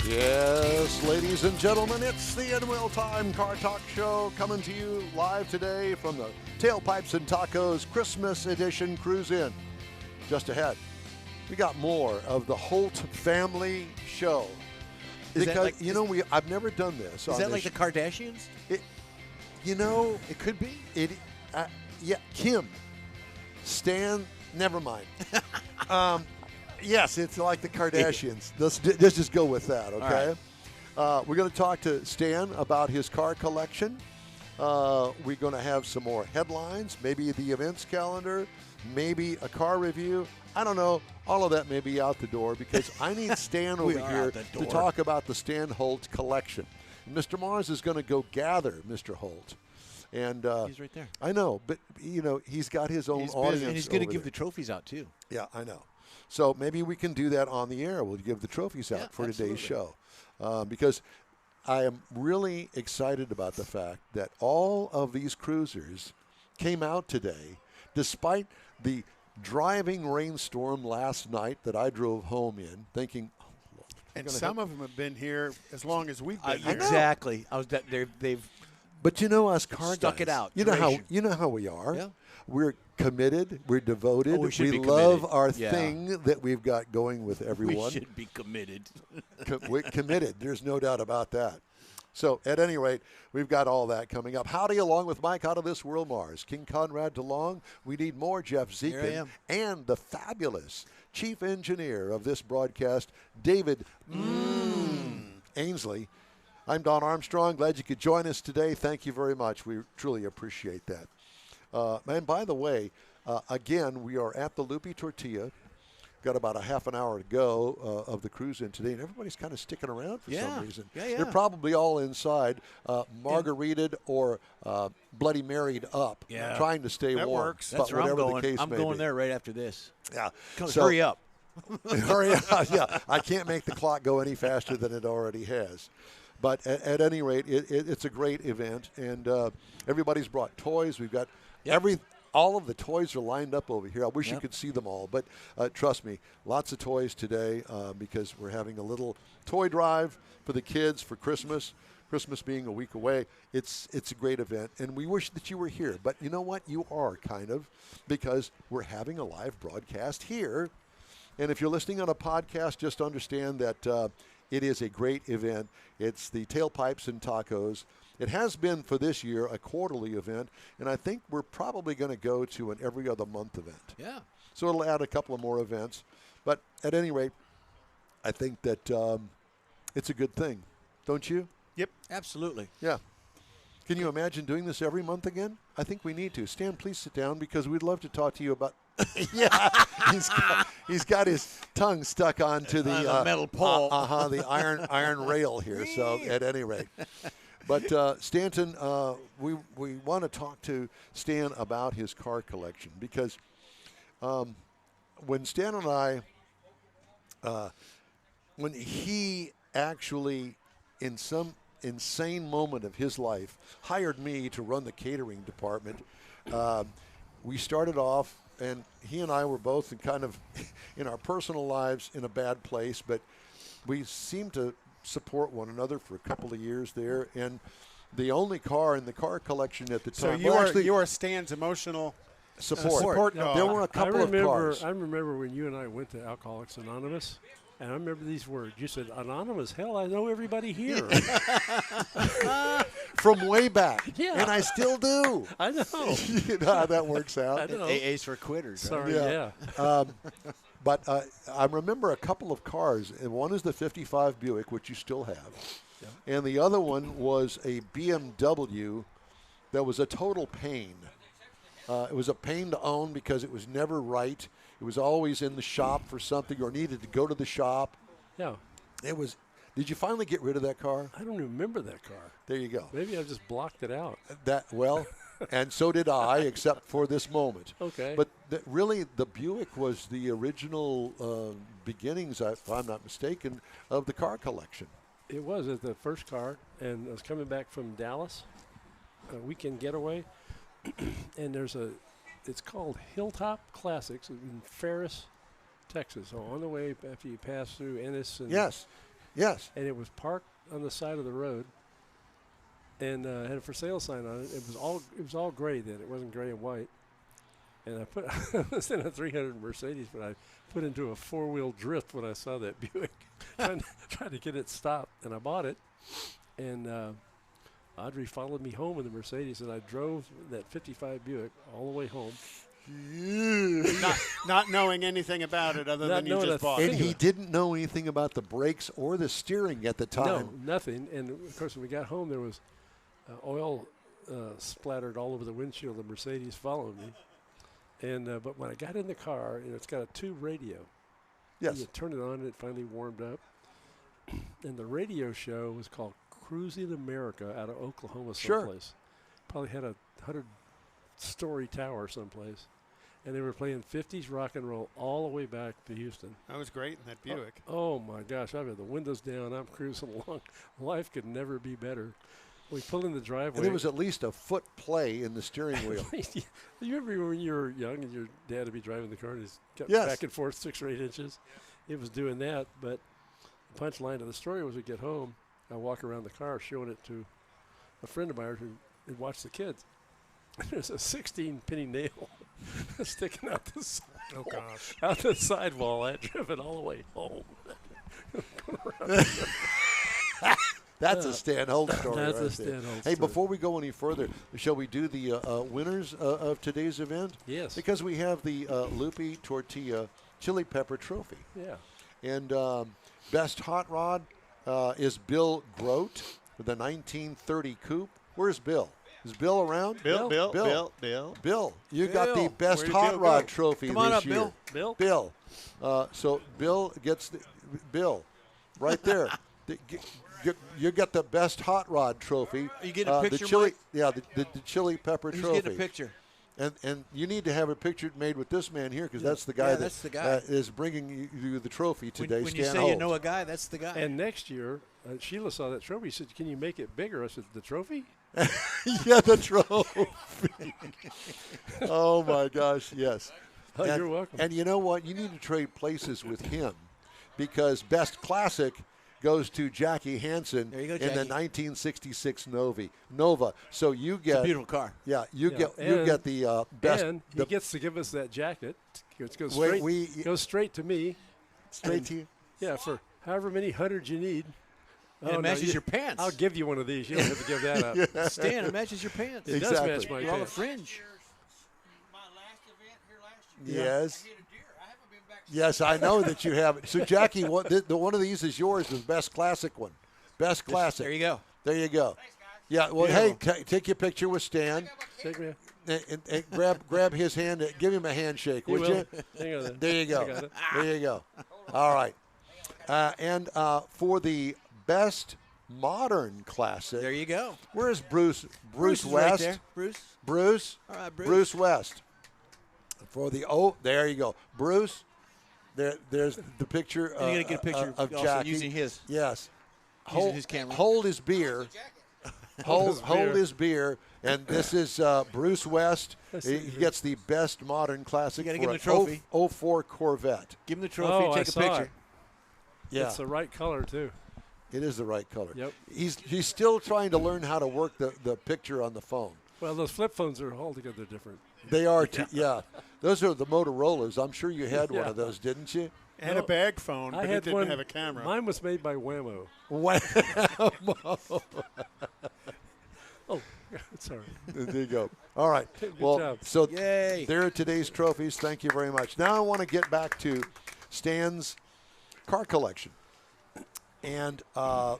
Yes, ladies and gentlemen, it's the Inwell Time Car Talk Show coming to you live today from the Tailpipes and Tacos Christmas Edition Cruise In. Just ahead, we got more of the Holt family show. Is because, that like, you know, I've never done this. Is that like the Kardashians? It could be. Yeah, Kim, Stan, never mind. Yes, it's like the Kardashians. Let's just go with that, okay? Right. We're going to talk to Stan about his car collection. We're going to have some more headlines, maybe the events calendar, maybe a car review. I don't know. All of that may be out the door because I need Stan over here to talk about the Stan Holt collection. Mr. Mars is going to go gather Mr. Holt. And he's right there. I know, but, you know, he's got his own audience. And he's going to give the trophies out, too. Yeah, I know. So maybe we can do that on the air. We'll give the trophies out for today's show. Because I am really excited about the fact that all of these cruisers came out today, despite the driving rainstorm last night that I drove home in, thinking, oh, Lord, and some of them have been here as long as we've been here. Exactly. They've But you know, us car stuck guys, it out. You know how we are. Yeah. We're committed. We're devoted. We love our thing that we've got going with everyone. We should be committed. We're committed. There's no doubt about that. So, at any rate, we've got all that coming up. Howdy, along with Mike out of this world, Mars. King Conrad DeLong. We need more Jeff Zekin. And the fabulous chief engineer of this broadcast, David Ainsley. I'm Don Armstrong. Glad you could join us today. Thank you very much. We truly appreciate that. And by the way, again, we are at the Loopy Tortilla. Got about a half an hour to go of the cruise in today, and everybody's kind of sticking around for some reason. They're probably all inside, margaritaed or Bloody Married up, trying to stay warm. Works. That's where I'm going. I'm going there right after this. Yeah. So, hurry up. Hurry up. Yeah. I can't make the clock go any faster than it already has. But at any rate, it's a great event, and everybody's brought toys. We've got all of the toys are lined up over here. I wish you could see them all, but trust me, lots of toys today because we're having a little toy drive for the kids for Christmas. Christmas being a week away, it's a great event, and we wish that you were here. But you know what? You are kind of, because we're having a live broadcast here. And if you're listening on a podcast, just understand that it is a great event. It's the Tailpipes and Tacos. It has been for this year a quarterly event, and I think we're probably going to go to an every other month event. Yeah. So it'll add a couple of more events. But at any rate, I think that it's a good thing. Don't you? Yep. Absolutely. Yeah. Can you imagine doing this every month again? I think we need to. Stan, please sit down because we'd love to talk to you about he's got his tongue stuck onto the metal pole. The iron rail here. So at any rate. But Stanton, we want to talk to Stan about his car collection because when Stan and I, when he actually, in some insane moment of his life, hired me to run the catering department, we started off, and he and I were both in our personal lives in a bad place, but we seemed to support one another for a couple of years there, and the only car in the car collection at the time. So you are Stan's emotional support. Dog. There were a couple of cars. I remember when you and I went to Alcoholics Anonymous, and I remember these words. You said, "Anonymous, hell, I know everybody here." From way back. Yeah. And I still do. I know. You know how that works out. I know. AA's for quitters. Sorry, Yeah. But I remember a couple of cars, and one is the 55 Buick, which you still have, and the other one was a BMW that was a total pain. It was a pain to own because it was never right. It was always in the shop for something or needed to go to the shop. Yeah. It was. Did you finally get rid of that car? I don't remember that car. There you go. Maybe I just blocked it out. And so did I, except for this moment. Okay. But really, the Buick was the original beginnings, if I'm not mistaken, of the car collection. It was the first car, and I was coming back from Dallas, a weekend getaway, and it's called Hilltop Classics in Ferris, Texas. So on the way after you pass through Ennis and Yes. Yes. And it was parked on the side of the road, and had a for sale sign on it. It was all gray then. It wasn't gray and white. And I was in a 300 Mercedes, but I put into a 4-wheel drift when I saw that Buick, trying to get it stopped. And I bought it, and Audrey followed me home in the Mercedes, and I drove that 55 Buick all the way home. not knowing anything about it other than you just bought it. And he didn't know anything about the brakes or the steering at the time. No, nothing. And, of course, when we got home, there was oil splattered all over the windshield. The Mercedes followed me. And but when I got in the car, it's got a tube radio. Yes. You turn it on, and it finally warmed up. And the radio show was called Cruising America out of Oklahoma someplace. Probably had a 100-story tower someplace. And they were playing 50s rock and roll all the way back to Houston. That was great in that Buick. Oh my gosh, I've had the windows down. I'm cruising along. Life could never be better. We pull in the driveway. And there was at least a foot play in the steering wheel. You remember when you were young and your dad would be driving the car and he's got back and forth 6 or 8 inches? It was doing that. But the punchline of the story was we get home, I walk around the car showing it to a friend of mine who had watched the kids. There's a 16-penny nail sticking out the side. Oh, gosh. Out the sidewall. I had driven all the way home. That's a Stan Holt story. That's right a Stan there. Holt Hey, story. before we go any further, shall we do the winners of today's event? Yes. Because we have the Lupe Tortilla Chili Pepper Trophy. Yeah. And best hot rod is Bill Grote with the 1930 Coupe. Where's Bill? Is Bill around? Bill, you got the best Where did hot Bill rod go? trophy Come on this up, year. Bill. So Bill gets Bill right there. You get the best hot rod trophy. Are you getting a picture, the chili, Mike? yeah, the chili pepper Who's trophy. getting a picture? And you need to have a picture made with this man here because that's the guy that's the guy. is bringing you the trophy today. When you Stan say Holt. you know a guy, that's the guy. And next year, Sheila saw that trophy. She said, "Can you make it bigger?" I said, "The trophy?" Yeah, the trophy. Oh my gosh, yes. Oh, you're welcome. And you know what? You need to trade places with him because best classic goes to Jackie Hansen There you go, in the Jackie. 1966 Nova. So you get It's a beautiful car. Yeah, you get the best. And he gets to give us that jacket. It goes Wait, straight. Goes straight to me. straight to you. Yeah, for however many hundreds you need. And it matches your pants. I'll give you one of these. You don't have to give that up. Stan, it matches your pants. It does Exactly. match my You're on the pants. fringe. My last event here last year. Yes. I hit a deer. I haven't been back. Yes, I know that you have it. So Jackie, the one of these is yours, the best classic one. Best classic. There you go. There you go. Thanks, guys. Yeah. Well, hey, take your picture with Stan Take me. and grab his hand. Give him a handshake, He would will. you? Hang on There you I got go. it. There you go. All right. And for the best modern classic, There you go. where's Bruce? Bruce is right West. there. Bruce. Bruce. All right, Bruce. Bruce West. For the there you go, Bruce. There's the picture. And you're gonna get a picture of also Jackie using his. Yes. Using his camera. Hold his beer. Hold his beer. And this is Bruce West. He gets the best modern classic You gotta for give him the trophy. an 04 Corvette. Give him the trophy. Oh, I take a saw picture. it. Yeah, It's the right color too. it is the right color. Yep. He's still trying to learn how to work the picture on the phone. Well, those flip phones are altogether different. They are, yeah. Those are the Motorola's. I'm sure you had one Yeah. of those, didn't you? Had a bag phone, I but had it didn't one. have a camera. Mine was made by Whammo. Oh, sorry. There you go. All right. Good Well, job. so Yay. there are today's trophies. Thank you very much. Now I want to get back to Stan's car collection. And I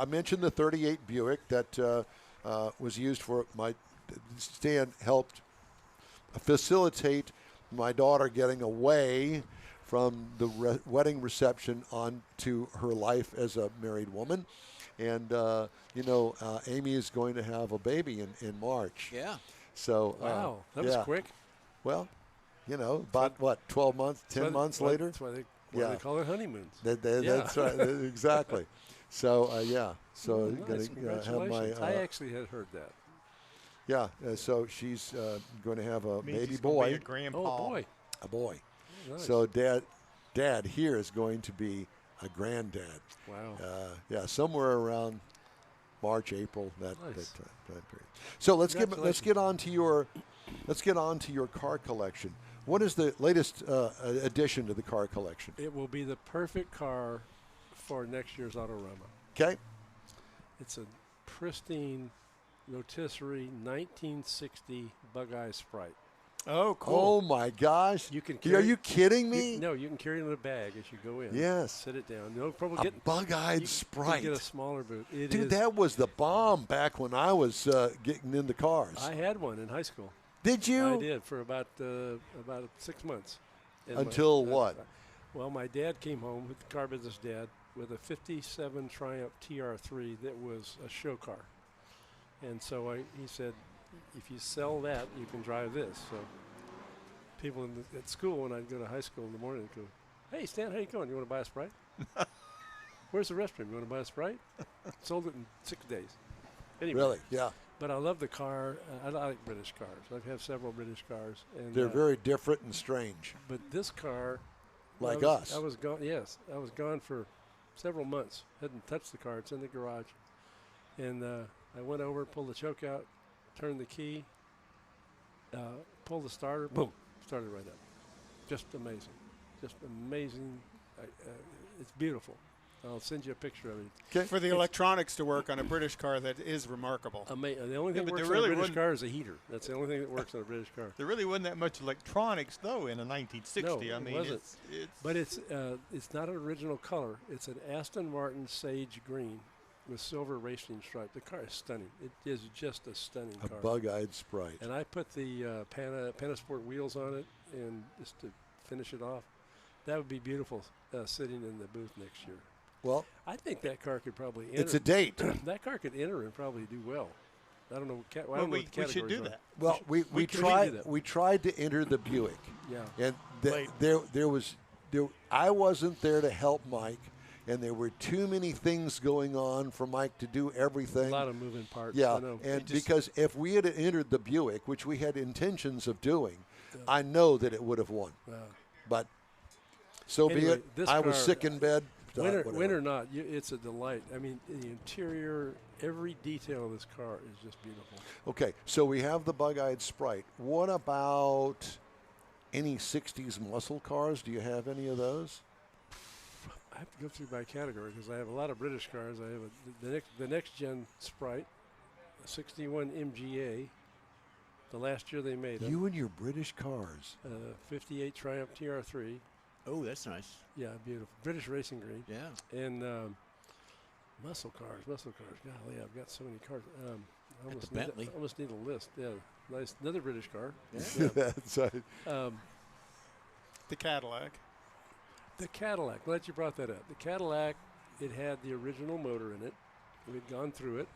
mentioned the 38 Buick that was used for Stan helped facilitate my daughter getting away from the wedding reception on to her life as a married woman. And, Amy is going to have a baby in March. Yeah. So, Wow, that was yeah. quick. Well, about what, 12 months, 10 months later? That's why they Yeah. call it honeymoons. That's right, exactly. So, yeah. So, Nice, going to have congratulations. my, I actually had heard that. yeah. So she's going to have a Means baby he's gonna be boy. a grandpa. Oh boy. A boy. Nice. So, Dad here is going to be a granddad. Wow. Yeah, somewhere around March, April, that Nice. time period. So let's get on to your car collection. What is the latest addition to the car collection? It will be the perfect car for next year's Autorama. Okay. It's a pristine rotisserie 1960 Bug-Eye Sprite. Oh, cool. Oh my gosh! You can Are carry- you kidding me? No, you can carry it in a bag as you go in. Yes. Sit it down. No problem A getting bug-eyed you Sprite. can get a smaller boot. It Dude, is- that was the bomb back when I was getting into cars. I had one in high school. Did you? I did for about 6 months. And Until what? Well, my dad came home, with the car business dad, with a 57 Triumph TR3 that was a show car. And so he said, if you sell that, you can drive this. So people at school, when I'd go to high school in the morning, would go, hey, Stan, how you going? You want to buy a Sprite? Where's the restroom? You want to buy a Sprite? Sold it in 6 days. Anyway, Really? Yeah. But I love the car. I like British cars. I have several British cars. And They're very different and strange. But this car, Like I us. was gone. Yes, I was gone for several months. Hadn't touched the car. It's in the garage, and I went over, pulled the choke out, turned the key, pulled the starter. Boom, started right up. Just amazing. Just amazing. It's beautiful. I'll send you a picture of it. Okay. For the electronics to work on a British car, that is remarkable. The only thing that but works there on really a British wasn't- car is a heater. That's the only thing that works on a British car. There really wasn't that much electronics, though, in a 1960. No, I it mean, wasn't. it's But it's not an original color. It's an Aston Martin sage green with silver racing stripe. The car is stunning. It is just a stunning A car. bug-eyed Sprite. And I put the Panasport wheels on it, and just to finish it off, that would be beautiful sitting in the booth next year. Well, I think that car could probably enter. it's a date. That car could enter and probably do well. I don't know. I don't well, know we what the should do categories are. that. Well, we we do tried that. we tried to enter the Buick, Yeah. and Late. I wasn't there to help Mike, and there were too many things going on for Mike to do A everything. lot of moving parts. Yeah, I know. and It just- because if we had entered the Buick, which we had intentions of doing, I know that it would have won. But so be Anyway, it. this I was car, sick in bed. Win or not, it's a delight. I mean, the interior, every detail of this car is just beautiful. Okay, so we have the bug-eyed Sprite. What about any 60s muscle cars? Do you have any of those? I have to go through by category because I have a lot of British cars. I have the next gen Sprite, a 61 MGA. The last year they made it. You and your British cars. 58 Triumph TR3. Oh, that's nice. Yeah, beautiful. British racing green. Yeah. And muscle cars. Golly, I've got so many cars. I Bentley. almost need a list. Yeah, nice. Another British car. That's right. The Cadillac. The Cadillac. Glad you brought that up. The Cadillac, it had the original motor in it. We'd gone through it,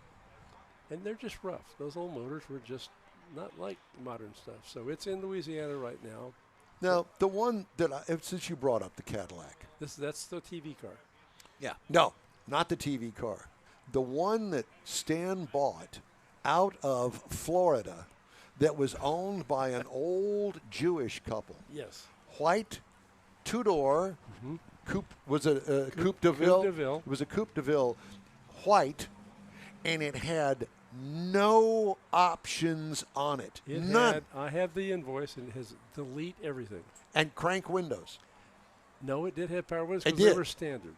and they're just rough. Those old motors were just not like modern stuff. So it's in Louisiana right now. Now, the one that since you brought up the Cadillac. That's the TV car. Yeah. No, not the TV car. The one that Stan bought out of Florida that was owned by an old Jewish couple. Yes. White, two-door, coupe, was it a Coupe de Ville? Coupe de Ville. It was a Coupe de Ville, white, and it had no options on it. None. I have the invoice, and it has delete everything. And crank windows. No, it did have power windows It because they did. were standard.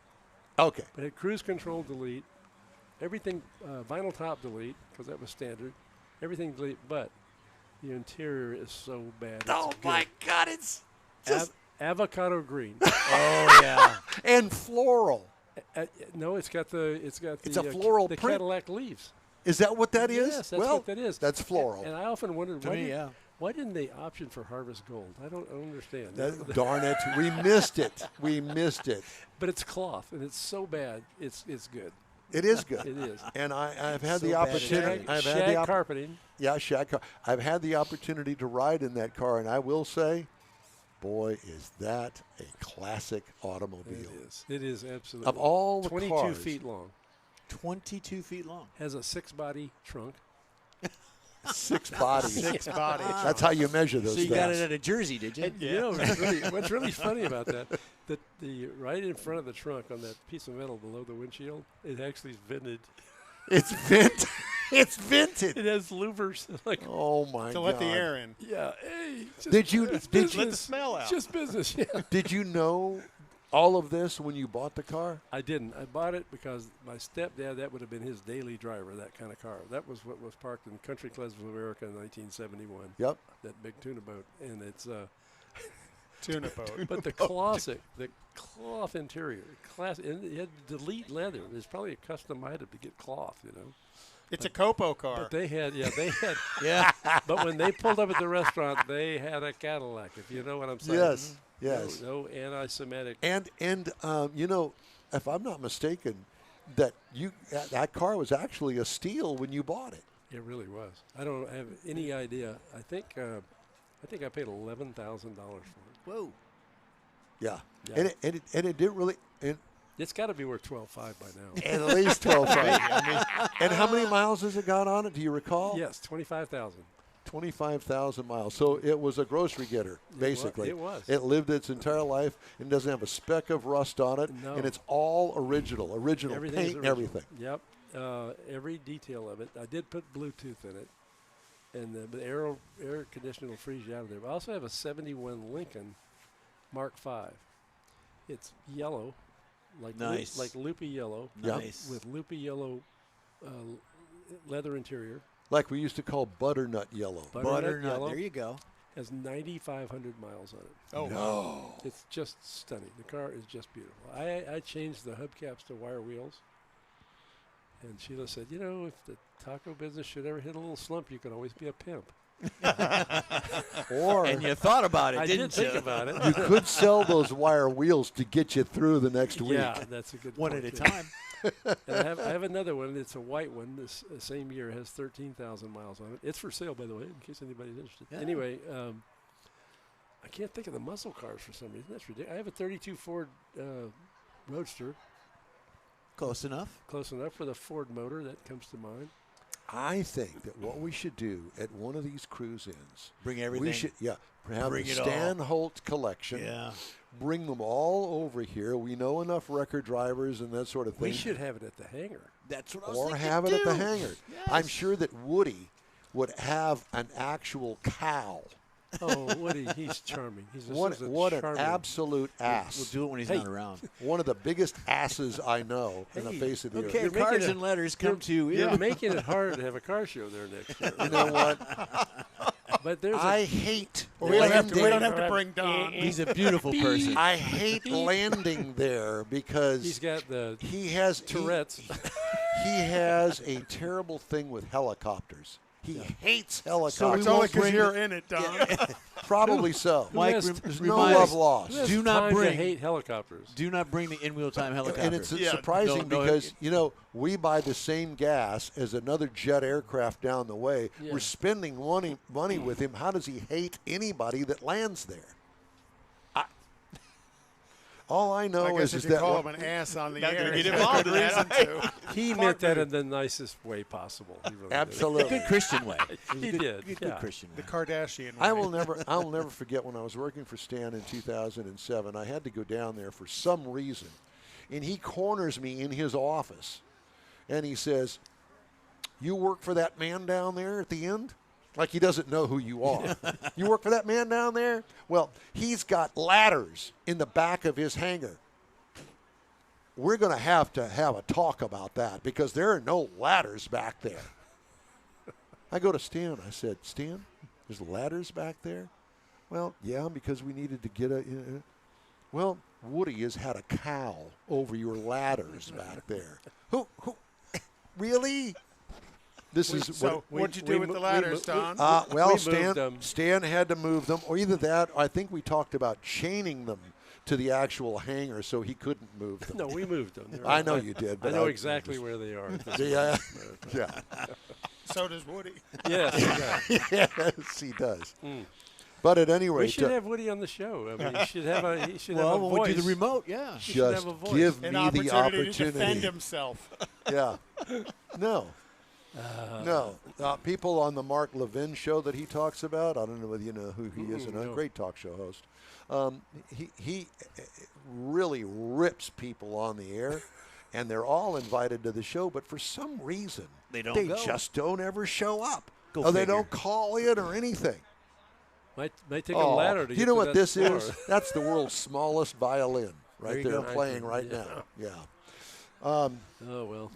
Okay. But it had cruise control delete, everything vinyl top delete because that was standard, everything delete. But the interior is so bad. Oh, my God, it's just... Avocado green. Oh, yeah. and floral. No, it's got the It's a floral the print. Cadillac leaves. Is that what that is? Yes, that's well, what that is. That's floral. And I often wondered To me, yeah. why didn't they option for Harvest Gold? I don't understand. Darn it. We missed it. We missed it. But it's cloth, and it's so bad. It's good. It is good. It is. And I've had So the bad it's opportunity. good. I've had Shag the carpeting. Yeah, shag car. I've had the opportunity to ride in that car, and I will say, boy, is that a classic automobile. It is. It is absolutely. Of all the 22 cars, feet long. 22 feet long. Has a 6-body trunk. 6 bodies. 6 bodies. That's how you measure those So you things. got it at a Jersey, did you? And, you know, what's really funny about that, the right in front of the trunk on that piece of metal below the windshield, it actually is vented. It's vented. It's vented. It has louvers. Like, Oh my To God! let the air in. yeah, hey. Just, Did you it's did business. you Let the smell out. It's just business. Yeah. did you know all of this when you bought the car? I didn't. I bought it because my stepdad, that would have been his daily driver, that kind of car. That was what was parked in Country Clubs of America in 1971. Yep. That big tuna boat, and it's Tuna boat. but the cloth interior, and it had delete leather. There's probably a custom item to get cloth, you know. It's a Copo car. But they had, Yeah. But when they pulled up at the restaurant, they had a Cadillac. If you know what I'm saying. Yes. Yes. No anti-Semitic. And you know, if I'm not mistaken, that that car was actually a steal when you bought it. It really was. I don't have any idea. I think I paid $11,000 for it. Whoa. Yeah. Yeah. And it didn't really. It's got to be worth $12,500 by now. At least 12,000. And how many miles has it got on it? Do you recall? Yes, 25,000. 25,000 miles. So it was a grocery getter, basically. It was. It lived its entire life and doesn't have a speck of rust on it. No. And it's all original Everything's paint and original. everything. Yep. Every detail of it. I did put Bluetooth in it, and the air conditioning will freeze you out of there. But I also have a 71 Lincoln Mark V. It's yellow, like Nice. like loopy yellow, Yeah. Nice. with loopy yellow leather interior. Like we used to call butternut yellow. Butternut. yellow. There you go. Has 9,500 miles on it. Oh, No. It's just stunning. The car is just beautiful. I changed the hubcaps to wire wheels. And Sheila said, you know, if the taco business should ever hit a little slump, you could always be a pimp. Or And you thought about it, I didn't did think you? about it. you could sell those wire wheels to get you through the next week. Yeah, that's a good One point, at a too. time. And I have another one. It's a white one. This same year has 13,000 miles on it. It's for sale, by the way, in case anybody's interested. Yeah. Anyway, I can't think of the muscle cars for some reason. That's ridiculous. I have a 32 Ford Roadster, Close enough. close enough, with a Ford motor. That comes to mind. I think that what we should do at one of these cruise-ins, Bring everything. we should, have Bring the it all. Stan Holt collection. Yeah. Bring them all over here. We know enough record drivers and that sort of thing. We should have it at the hangar. That's what I was Or thinking have it at the too. hangar. Yes. I'm sure that Woody would have an actual cow. Oh, Woody, he's charming. He's just What an charming. absolute ass. We'll do it when he's Hey. not around. One of the biggest asses I know in the Hey, face of the Okay, earth. You're cards making and letters come to You're making it hard to have a car show there next year. You know what? But there's I hate Well, we don't have landing. to bring Don. He's a beautiful person. I hate landing there because he's got the he has Tourette's. He has a terrible thing with helicopters. He hates So helicopters. it's only because bring you're in it, Don. Probably so. Mike, has- There's rem- no remind love us, lost. Who has Do not time to bring- hate helicopters. Do not bring the in-wheel time helicopter. And it's Yeah, surprising no, because, we buy the same gas as another jet aircraft down the way. Yeah. We're spending money with him. How does he hate anybody that lands there? All I know I guess is if you that call him an ass on the Not air, gonna he's get got involved good in that, reason to. He meant that in the nicest way possible. He really did. absolutely. good Christian way. It was He a good, did, Good, yeah. Christian The way. Kardashian. I'll way. never forget when I was working for Stan in 2007. I had to go down there for some reason, and he corners me in his office, and he says, "You work for that man down there at the end?" Like he doesn't know who you are. You work for that man down there? Well, he's got ladders in the back of his hangar. We're going to have a talk about that because there are no ladders back there. I go to Stan. I said, Stan, there's ladders back there? Well, yeah, because we needed to get well, Woody has had a cow over your ladders back there. Who really? This is So what'd you do with the ladders, Don? well, we moved them. Stan had to move them, or either that, or I think we talked about chaining them to the actual hangar so he couldn't move them. No, we moved them. They're I all- know you did. I But know exactly where they are. Yeah, yeah. So does Woody. Yes, yeah. Yes, he does. But at any rate, We should have Woody on the show. I mean, he should have a Well, have a when we voice. do the remote, yeah. He should just have a voice. give An me the opportunity to defend opportunity. himself. Yeah. No. No. People on the Mark Levin show that he talks about, I don't know whether you know who he is, and a no. great talk show host. He really rips people on the air, and they're all invited to the show, but for some reason, They don't go. just don't ever show up. Go Or they figure. don't call in or anything. Might take a ladder to you get know to what that this floor. is? That's the world's smallest violin There right you there go. playing right Yeah. now. Yeah. Oh, well.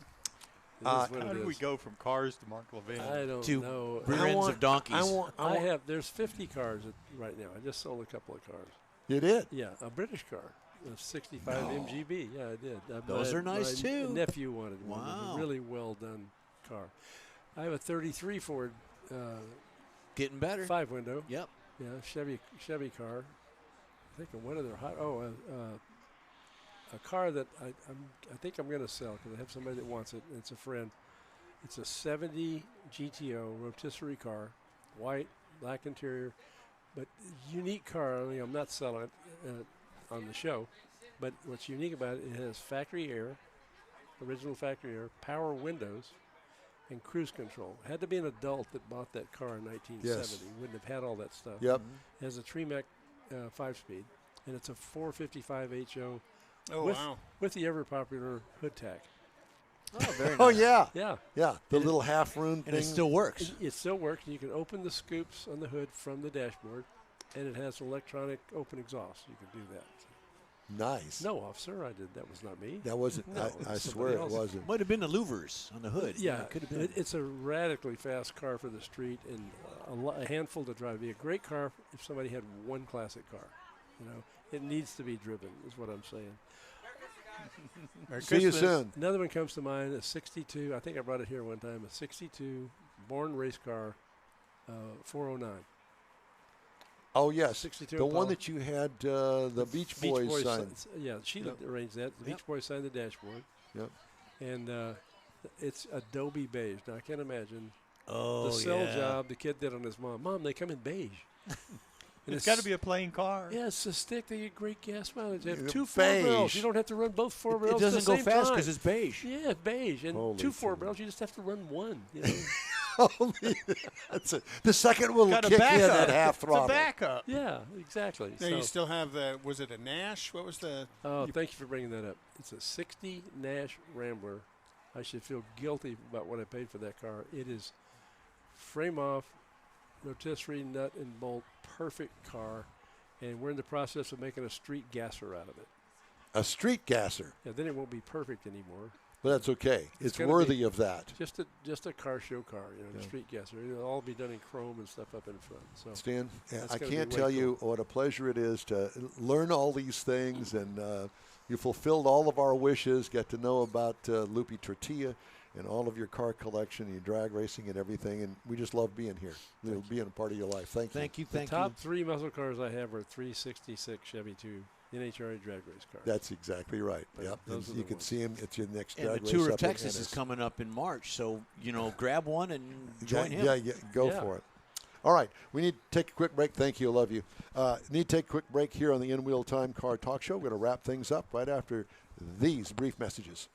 It is Uh, what How it did we is. go from cars to Mark Levin? I don't To know. rear ends of donkeys. I have. There's 50 cars right now. I just sold a couple of cars. You did? Yeah, a British car, a 65 MGB. Yeah, I did. Those are nice, my too. Nephew wanted one. It was Wow. a really well done car. I have a 33 Ford Getting better. 5-window. Yep. Yeah, Chevy car. I think one of their a car that I think I'm going to sell because I have somebody that wants it. It's a friend. It's a 70 GTO rotisserie car, white, black interior, but unique car. I mean, I'm not selling it on the show, but what's unique about it, it has factory air, original factory air, power windows, and cruise control. Had to be an adult that bought that car in 1970. Wouldn't have had all that stuff. Yep. It has a Tremec 5-speed, and it's a 455 HO Oh, with, wow. with the ever popular hood tack. Oh, very nice. Oh, yeah. Yeah. Yeah. The little half-room And thing. it still works. It still works. You can open the scoops on the hood from the dashboard, and it has electronic open exhaust. You can do that. Nice. No, officer, I did. That was not me. That wasn't. No, I it's swear somebody it else. wasn't. Might have been the louvers on the hood. Yeah, it could have been. it's a radically fast car for the street and a handful to drive. It'd be a great car if somebody had one classic car. You know, it needs to be driven, is what I'm saying. Merry See you Christmas. soon. Another one comes to mind, a 62, I think I brought it here one time, a 62 Born race car, 409. Oh, yes. 62 The one Impala. that you had the Beach Boys sign. Yeah, she arranged that. The Beach Boys signed the dashboard. Yep. And it's Adobe beige. Now, I can't imagine oh, the sell yeah. job the kid did on his mom. Mom, they come in beige. And It's got to be a plain car. Yeah, it's a stick. They get great gas mileage. They have Yeah, two 4-barrels. beige. You don't have to run both 4 It barrels doesn't at the go same fast time. because it's beige. Yeah, beige. And Holy 2 cow. 4-barrels, you just have to run one. You know? That's it. The second will Got a kick in backup. at half It's a throttle. backup. Yeah, exactly. Now So- you still have the, was it a Nash? What was the? Oh, thank you for bringing that up. It's a 60 Nash Rambler. I should feel guilty about what I paid for that car. It is frame off, rotisserie nut and bolt, perfect car, and we're in the process of making a street gasser out of it. A street gasser. Yeah, then it won't be perfect anymore. But that's okay. It's gonna worthy be- of that. Just a car show car, you know, the street gasser. It'll all be done in chrome and stuff up in front. So Stan, That's I gonna be can't way tell you what a pleasure it is to learn all these things, and you fulfilled all of our wishes, get to know about Lupe Tortilla and all of your car collection, your drag racing and everything, and we just love being here, being a part of your life. Thank you. Thank you. the Thank top you. 3 muscle cars I have are 366 Chevy 2 NHRA drag race cars. That's exactly right. But Yep. those And are you the can ones. see him. It's your next And the drag race Tour up of in Texas is Ennis. coming up in March, so grab one and join him. Yeah, go Yeah. for it. All right, we need to take a quick break. Thank you, I love you. Need to take a quick break here on the In Wheel Time Car Talk Show. We're going to wrap things up right after these brief messages.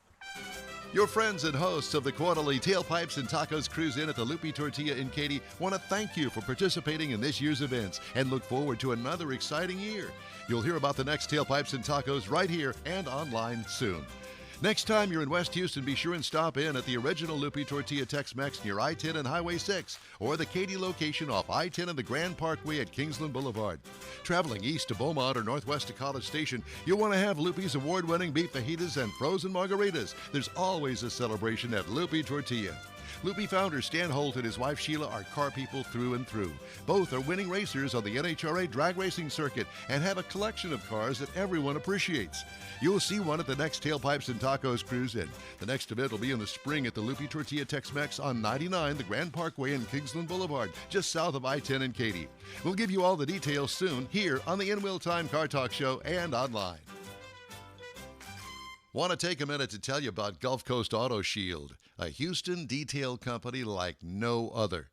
Your friends and hosts of the quarterly Tailpipes and Tacos Cruise In at the Lupe Tortilla in Katy want to thank you for participating in this year's events and look forward to another exciting year. You'll hear about the next Tailpipes and Tacos right here and online soon. Next time you're in West Houston, be sure and stop in at the original Lupe Tortilla Tex-Mex near I-10 and Highway 6, or the Katy location off I-10 and the Grand Parkway at Kingsland Boulevard. Traveling east to Beaumont or northwest to College Station, you'll want to have Lupe's award-winning beef fajitas and frozen margaritas. There's always a celebration at Lupe Tortilla. Lupe founder Stan Holt and his wife Sheila are car people through and through. Both are winning racers on the NHRA drag racing circuit and have a collection of cars that everyone appreciates. You'll see one at the next Tailpipes and Tacos Cruise In. The next event will be in the spring at the Lupe Tortilla Tex-Mex on 99, the Grand Parkway and Kingsland Boulevard, just south of I-10 in Katy. We'll give you all the details soon here on the In Wheel Time Car Talk Show and online. Want to take a minute to tell you about Gulf Coast Auto Shield, a Houston detail company like no other.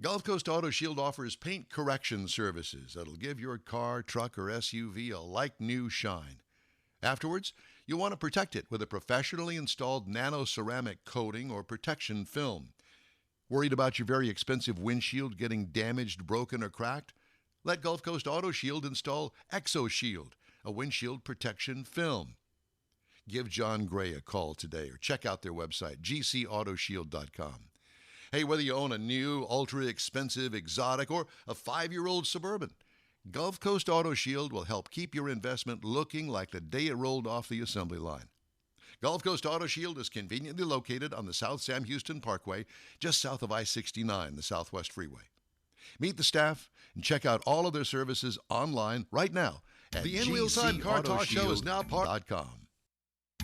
Gulf Coast Auto Shield offers paint correction services that'll give your car, truck, or SUV a like-new shine. Afterwards, you'll want to protect it with a professionally installed nano-ceramic coating or protection film. Worried about your very expensive windshield getting damaged, broken, or cracked? Let Gulf Coast Auto Shield install Exo Shield, a windshield protection film. Give John Gray a call today or check out their website, gcautoshield.com. Hey, whether you own a new, ultra-expensive, exotic, or a 5-year-old Suburban, Gulf Coast Auto Shield will help keep your investment looking like the day it rolled off the assembly line. Gulf Coast Auto Shield is conveniently located on the South Sam Houston Parkway, just south of I-69, the Southwest Freeway. Meet the staff and check out all of their services online right now at The In-Wheel Time Car Talk Show is now part.com.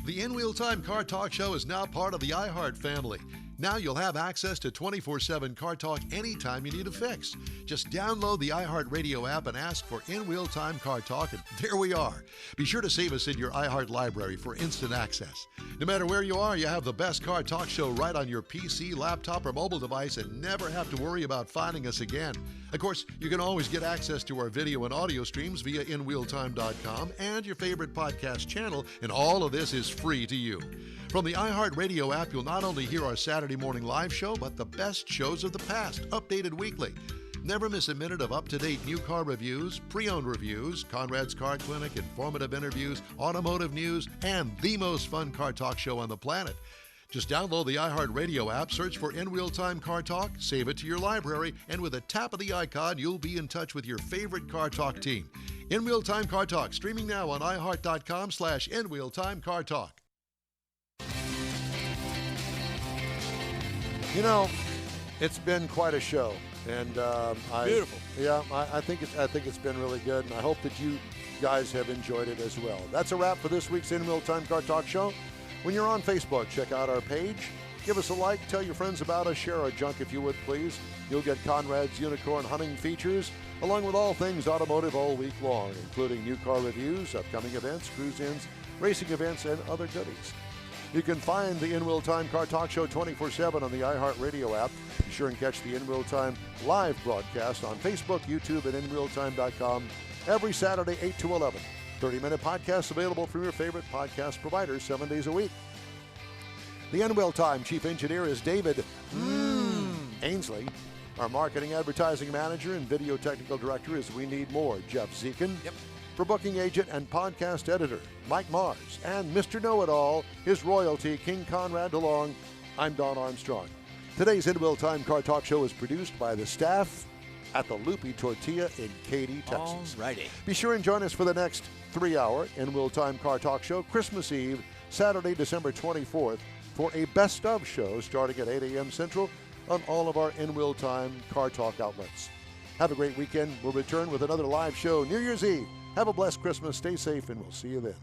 The In-Wheel Time Car Talk Show is now part of the iHeart family. Now you'll have access to 24/7 Car Talk anytime you need a fix. Just download the iHeart Radio app and ask for In-Wheel Time Car Talk, and there we are. Be sure to save us in your iHeart library for instant access. No matter where you are, you have the best Car Talk Show right on your PC, laptop, or mobile device and never have to worry about finding us again. Of course, you can always get access to our video and audio streams via InWheelTime.com and your favorite podcast channel, and all of this is free to you. From the iHeart Radio app, you'll not only hear our Saturday morning live show, but the best shows of the past, updated weekly. Never miss a minute of up-to-date new car reviews, pre-owned reviews, Conrad's Car Clinic, informative interviews, automotive news, and the most fun car talk show on the planet. Just download the iHeart Radio app, search for In-Wheel Time Car Talk, save it to your library, and with a tap of the icon, you'll be in touch with your favorite Car Talk team. In-Wheel Time Car Talk, streaming now on iHeart.com/In-Wheel Time Car Talk. You know, it's been quite a show, and Beautiful. Yeah, I think it's been really good, and I hope that you guys have enjoyed it as well. That's a wrap for this week's In-Wheel Time Car Talk Show. When you're on Facebook, check out our page. Give us a like, tell your friends about us, share our junk if you would, please. You'll get Conrad's Unicorn hunting features, along with all things automotive all week long, including new car reviews, upcoming events, cruise-ins, racing events, and other goodies. You can find the In-Wheel Time Car Talk Show 24/7 on the iHeart Radio app. Be sure and catch the In-Wheel Time live broadcast on Facebook, YouTube, and InWheelTime.com every Saturday, 8 to 11. 30-minute podcasts available from your favorite podcast providers 7 days a week. The In-Wheel Time Chief Engineer is David Ainsley. Our Marketing Advertising Manager and Video Technical Director is We Need More, Jeff Zekin. Yep. For Booking Agent and Podcast Editor, Mike Mars. And Mr. Know-It-All, his royalty, King Conrad DeLong, I'm Don Armstrong. Today's In-Wheel Time Car Talk Show is produced by the staff at the Loopy Tortilla in Katy, Texas. Alrighty. Be sure and join us for the next 3-hour In-Wheel Time Car Talk Show, Christmas Eve, Saturday, December 24th, for a best of show starting at 8 a.m. Central on all of our In-Wheel Time Car Talk outlets. Have a great weekend. We'll return with another live show New Year's Eve. Have a blessed Christmas. Stay safe, and we'll see you then.